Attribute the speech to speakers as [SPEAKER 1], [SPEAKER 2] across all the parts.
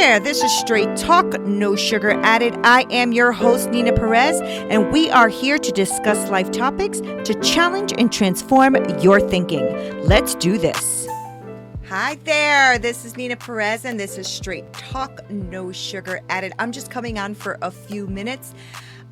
[SPEAKER 1] there, this is Straight Talk, No Sugar Added. I am your host, Nina Perez, and we are here to discuss life topics to challenge and transform your thinking. Let's do this. Hi there, this is Nina Perez, and this is Straight Talk, No Sugar Added. I'm just coming on for a few minutes.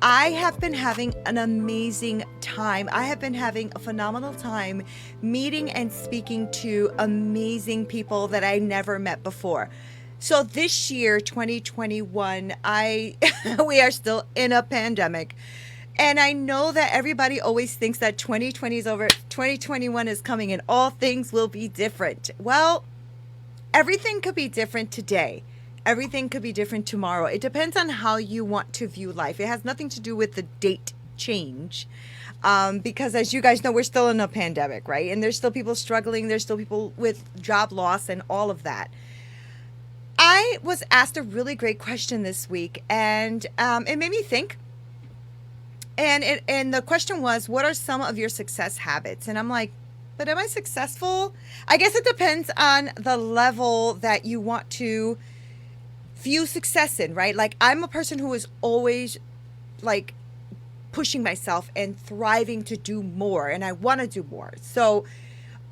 [SPEAKER 1] I have been having an amazing time. I have been having a phenomenal time meeting and speaking to amazing people that I never met before. So this year, 2021, we are still in a pandemic. And I know that everybody always thinks that 2020 is over, 2021 is coming, and all things will be different. Well, everything could be different today. Everything could be different tomorrow. It depends on how you want to view life. It has nothing to do with the date change. Because as you guys know, we're still in a pandemic, right? And there's still people struggling. There's still people with job loss and all of that. I was asked a really great question this week, and it made me think. And the question was, what are some of your success habits? And I'm like, but am I successful? I guess it depends on the level that you want to view success in, right? Like, I'm a person who is always like pushing myself and thriving to do more, and I want to do more. So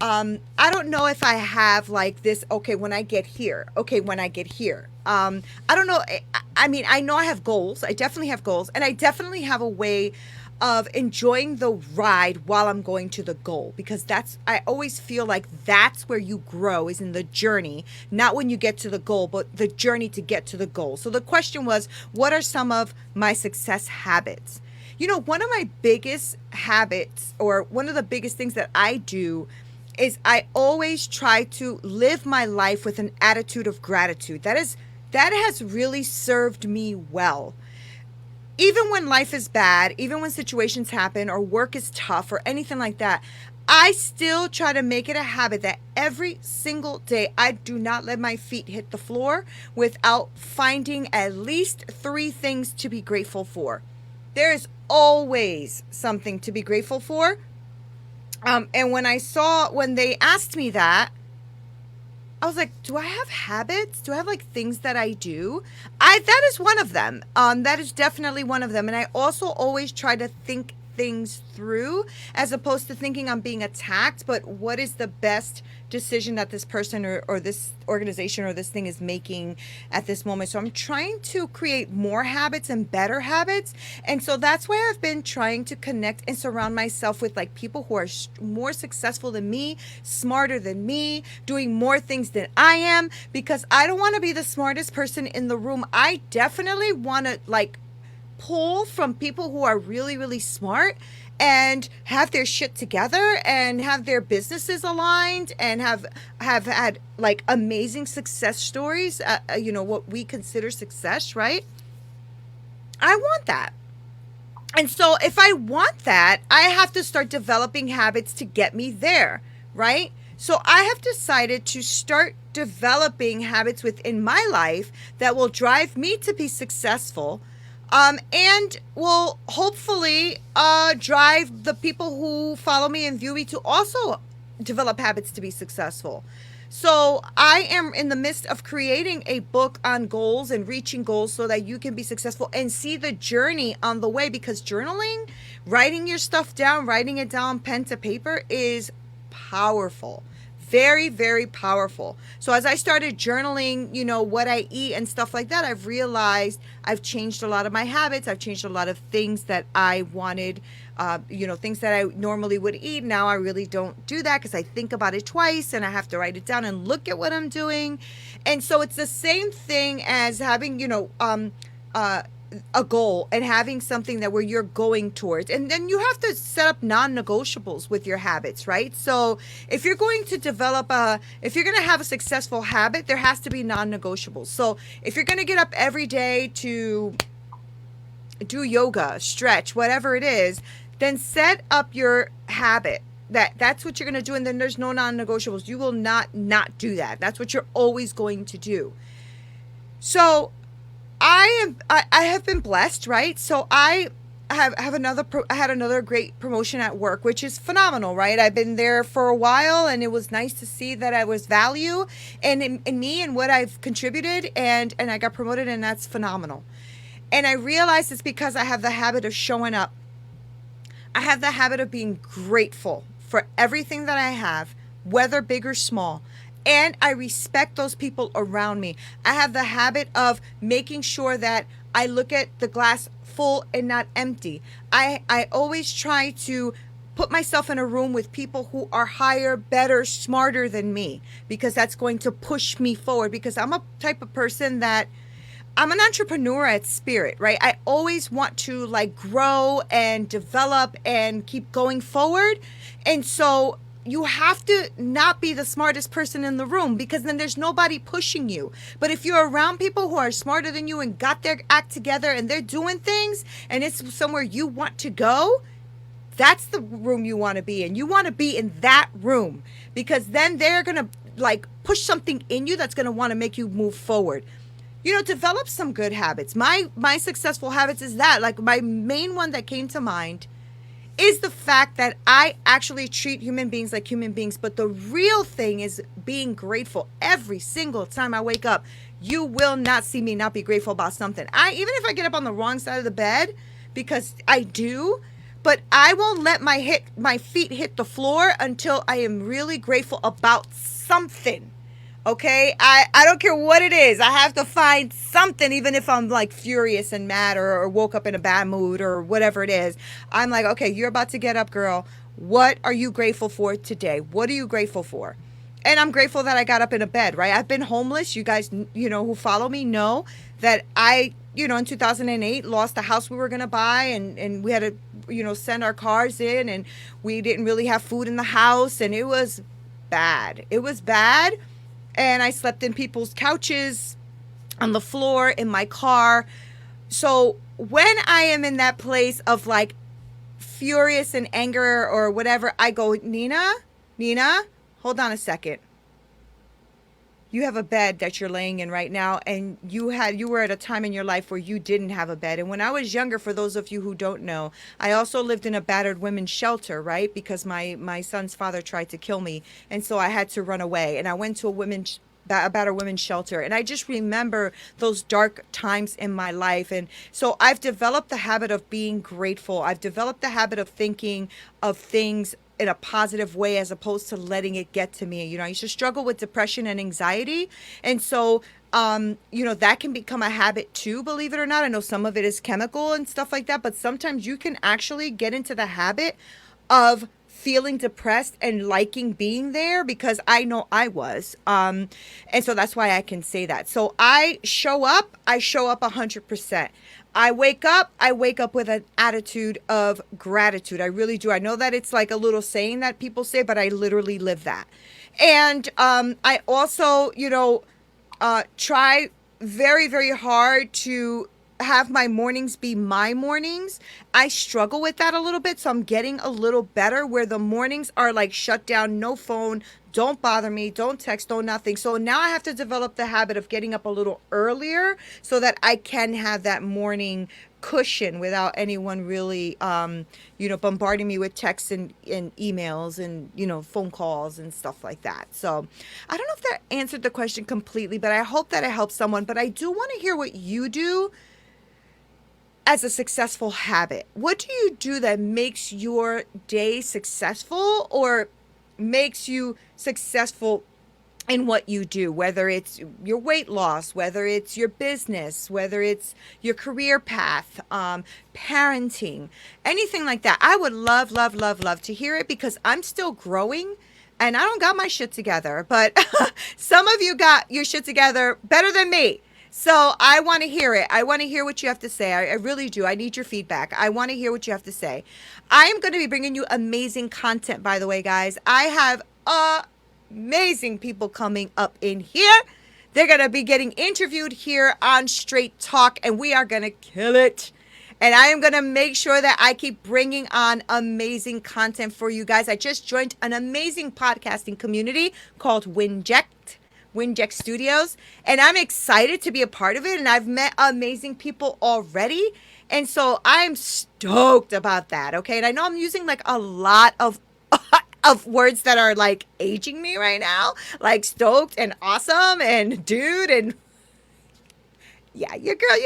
[SPEAKER 1] I don't know if I have like this, okay, when I get here, I don't know. I mean, I know I have goals. I definitely have goals, and I definitely have a way of enjoying the ride while I'm going to the goal, because I always feel like that's where you grow, is in the journey, not when you get to the goal, but the journey to get to the goal. So the question was, what are some of my success habits? You know, one of my biggest habits, or one of the biggest things that I do, is I always try to live my life with an attitude of gratitude. That has really served me well. Even when life is bad, even when situations happen or work is tough or anything like that, I still try to make it a habit that every single day I do not let my feet hit the floor without finding at least 3 things to be grateful for. There is always something to be grateful for. And when they asked me that, I was like, do I have habits? Do I have like things that I do? That is one of them. That is definitely one of them. And I also always try to think things through, as opposed to thinking I'm being attacked, but what is the best decision that this person or this organization or this thing is making at this moment. So I'm trying to create more habits and better habits. And so that's why I've been trying to connect and surround myself with like people who are more successful than me, smarter than me, doing more things than I am, because I don't want to be the smartest person in the room. I definitely want to like pull from people who are really, really smart and have their shit together and have their businesses aligned and have had like amazing success stories, what we consider success, right? I want that. And so if I want that, I have to start developing habits to get me there, right? So I have decided to start developing habits within my life that will drive me to be successful, and will hopefully drive the people who follow me and view me to also develop habits to be successful. So I am in the midst of creating a book on goals and reaching goals so that you can be successful and see the journey on the way, because journaling, writing your stuff down, writing it down pen to paper is powerful. Very, very powerful. So as I started journaling, what I eat and stuff like that, I've realized I've changed a lot of my habits. I've changed a lot of things that I wanted, things that I normally would eat. Now I really don't do that because I think about it twice and I have to write it down and look at what I'm doing. And so it's the same thing as having, a goal and having something that where you're going towards, and then you have to set up non-negotiables with your habits, right? So if you're going to if you're going to have a successful habit, there has to be non-negotiables. So if you're going to get up every day to do yoga, stretch, whatever it is, then set up your habit that's what you're going to do, and then there's no non-negotiables. You will not do that. That's what you're always going to do. So I have been blessed, right? So I I had another great promotion at work, which is phenomenal, right? I've been there for a while, and it was nice to see that I was value and in me and what I've contributed, and I got promoted, and that's phenomenal. And I realized it's because I have the habit of showing up. I have the habit of being grateful for everything that I have, whether big or small. And I respect those people around me. I have the habit of making sure that I look at the glass full and not empty. I always try to put myself in a room with people who are higher, better, smarter than me, because that's going to push me forward, because I'm a type of person that I'm an entrepreneur at spirit, right? I always want to like grow and develop and keep going forward. And so you have to not be the smartest person in the room, because then there's nobody pushing you. But if you're around people who are smarter than you and got their act together and they're doing things and it's somewhere you want to go, that's the room you want to be in. You want to be in that room, because then they're going to like push something in you that's going to want to make you move forward. Develop some good habits. My successful habits is that, like, my main one that came to mind is the fact that I actually treat human beings like human beings. But the real thing is being grateful every single time I wake up. You will not see me not be grateful about something. Even if I get up on the wrong side of the bed, because I do, but I won't let my feet hit the floor until I am really grateful about something. Okay, I don't care what it is. I have to find something, even if I'm like furious and mad, or woke up in a bad mood or whatever it is. I'm like, okay, you're about to get up, girl. What are you grateful for today? What are you grateful for? And I'm grateful that I got up in a bed, right? I've been homeless. You guys, who follow me know that in 2008, lost the house we were going to buy, and we had to, send our cars in, and we didn't really have food in the house, and it was bad. It was bad. And I slept in people's couches, on the floor, in my car. So when I am in that place of like furious and anger or whatever, I go, Nina, hold on a second. You have a bed that you're laying in right now, and you were at a time in your life where you didn't have a bed. And when I was younger, for those of you who don't know, I also lived in a battered women's shelter, right? Because my son's father tried to kill me, and so I had to run away. And I went to a battered women's shelter, and I just remember those dark times in my life. And so I've developed the habit of being grateful. I've developed the habit of thinking of things in a positive way, as opposed to letting it get to me. I used to struggle with depression and anxiety. And so, that can become a habit too, believe it or not. I know some of it is chemical and stuff like that, but sometimes you can actually get into the habit of feeling depressed and liking being there, because I know I was. And so that's why I can say that. So I show up 100%. I wake up with an attitude of gratitude. I really do. I know that it's like a little saying that people say, but I literally live that. And I also, try very, very hard to have my mornings be my mornings. I struggle with that a little bit, so I'm getting a little better, where the mornings are like shut down, no phone, don't bother me, don't text, don't nothing. So now I have to develop the habit of getting up a little earlier so that I can have that morning cushion without anyone really bombarding me with texts and emails and phone calls and stuff like that. So I don't know if that answered the question completely, but I hope that it helps someone. But I do want to hear what you do as a successful habit. What do you do that makes your day successful, or makes you successful in what you do, whether it's your weight loss, whether it's your business, whether it's your career path, parenting, anything like that? I would love, love, love, love to hear it, because I'm still growing and I don't got my shit together, but some of you got your shit together better than me. So I want to hear it. I want to hear what you have to say. I really do. I need your feedback. I want to hear what you have to say. I am going to be bringing you amazing content, by the way, guys. I have amazing people coming up in here. They're going to be getting interviewed here on Straight Talk, and we are going to kill it. And I am going to make sure that I keep bringing on amazing content for you guys. I just joined an amazing podcasting community called Winject Studios, and I'm excited to be a part of it. And I've met amazing people already, And so I'm stoked about that. Okay. And I know I'm using like a lot of of words that are like aging me right now, like stoked and awesome and dude and yeah, your girl,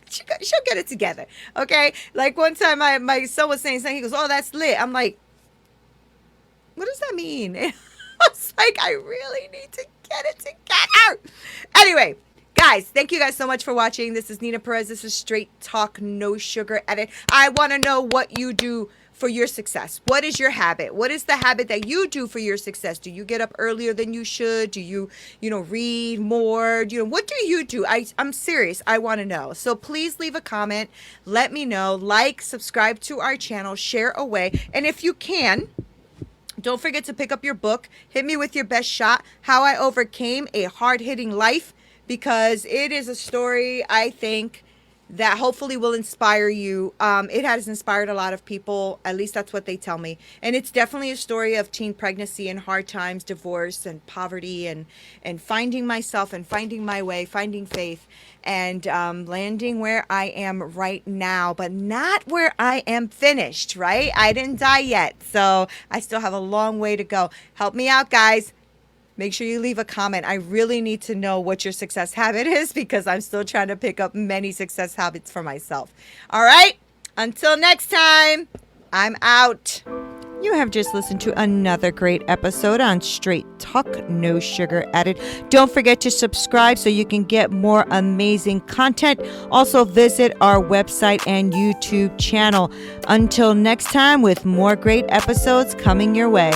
[SPEAKER 1] she'll get it together. Okay. Like one time my son was saying something, he goes, "Oh, that's lit." I'm like, what does that mean? And I was like, I really need to get it together. Anyway, guys, thank you guys so much for watching. This is Nina Perez. This is Straight Talk, No Sugar Edit. I want to know what you do for your success. What is your habit? What is the habit that you do for your success? Do you get up earlier than you should? Do you, read more? What do you do? I'm serious. I want to know. So please leave a comment. Let me know. Like, subscribe to our channel, share away. And if you can, don't forget to pick up your book, Hit Me With Your Best Shot, How I Overcame a Hard-Hitting Life, because it is a story, I think, that hopefully will inspire you. It has inspired a lot of people, at least that's what they tell me. And it's definitely a story of teen pregnancy and hard times, divorce and poverty and finding myself and finding my way, finding faith, and landing where I am right now, but not where I am finished, right? I didn't die yet, so I still have a long way to go. Help me out, guys. Make sure you leave a comment. I really need to know what your success habit is, because I'm still trying to pick up many success habits for myself. All right. Until next time, I'm out. You have just listened to another great episode on Straight Talk, No Sugar Added. Don't forget to subscribe so you can get more amazing content. Also visit our website and YouTube channel. Until next time, with more great episodes coming your way.